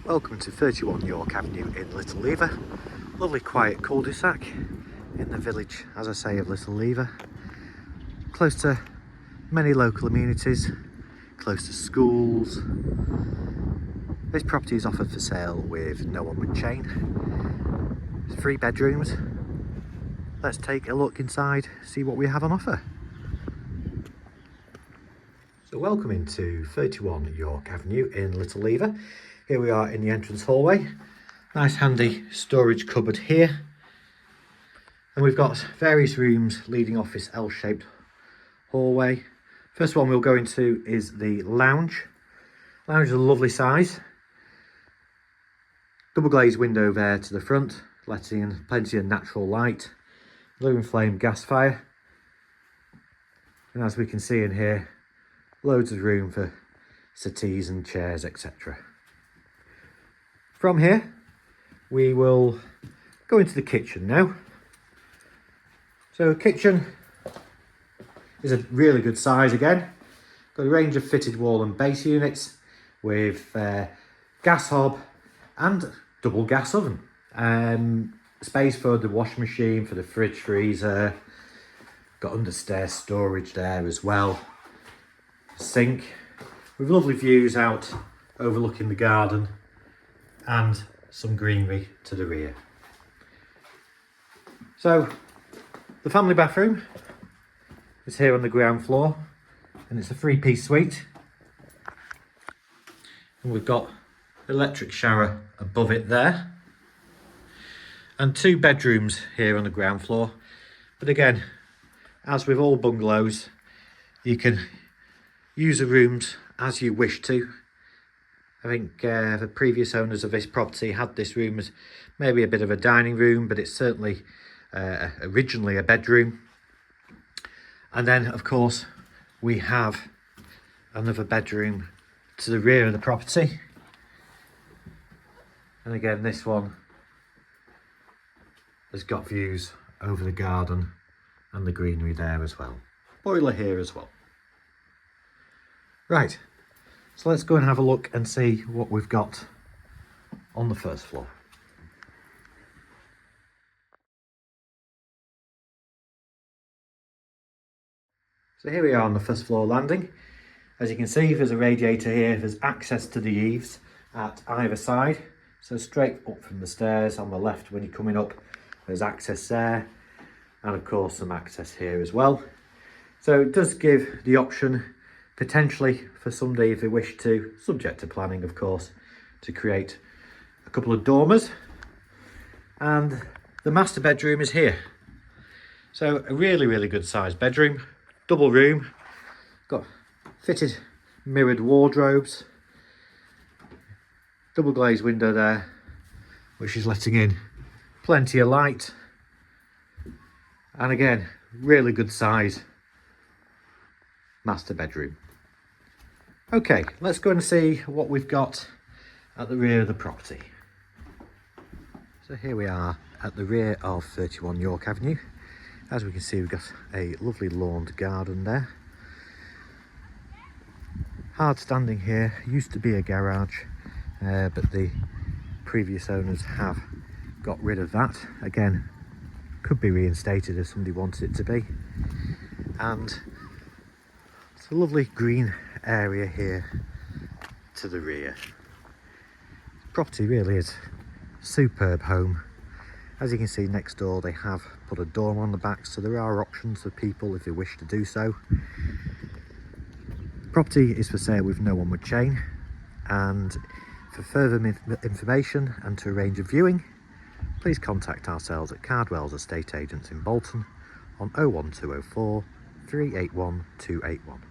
Welcome to 31 York Avenue in Little Lever. Lovely quiet cul-de-sac in the village, as I say, of Little Lever. Close to many local amenities, close to schools. This property is offered for sale with no onward chain. It's 3 bedrooms. Let's take a look inside, see what we have on offer. So welcome into 31 York Avenue in Little Lever. Here we are in the entrance hallway. Nice handy storage cupboard here. And we've got various rooms leading off this L-shaped hallway. First one we'll go into is the lounge. Lounge is a lovely size. Double glazed window there to the front, letting in plenty of natural light. Blue flame gas fire. And as we can see in here, loads of room for settees and chairs, etc. From here, we will go into the kitchen now. So kitchen is a really good size again. Got a range of fitted wall and base units with gas hob and double gas oven. Space for the washing machine, for the fridge, freezer. Got understairs storage there as well. Sink with lovely views out overlooking the garden and some greenery to the rear. So the family bathroom is here on the ground floor, and it's a 3-piece suite, and we've got electric shower above it there, and 2 bedrooms here on the ground floor. But again, as with all bungalows, you can use the rooms as you wish to. I think the previous owners of this property had this room as maybe a bit of a dining room, but it's certainly originally a bedroom. And then, of course, we have another bedroom to the rear of the property. And again, this one has got views over the garden and the greenery there as well. Boiler here as well. Right. So let's go and have a look and see what we've got on the first floor. So here we are on the first floor landing. As you can see, there's a radiator here. There's access to the eaves at either side. So straight up from the stairs on the left when you're coming up, there's access there. And of course some access here as well. So it does give the option potentially for somebody, if they wish to, subject to planning of course, to create a couple of dormers. And the master bedroom is here. So a really good sized bedroom, double room, got fitted mirrored wardrobes, double glazed window there, which is letting in plenty of light. And again, really good size master bedroom. Okay, let's go and see what we've got at the rear of the property. So here we are at the rear of 31 York Avenue. As we can see, we've got a lovely lawned garden there. Hard standing here, used to be a garage, but the previous owners have got rid of that. Again, could be reinstated if somebody wanted it to be. And it's a lovely green area here to the rear. Property really is a superb home. As you can see next door, they have put a dormer on the back, so there are options for people if they wish to do so. Property is for sale with no onward chain, and for further information and to arrange a viewing, please contact ourselves at Cardwell's Estate Agents in Bolton on 01204 381 281.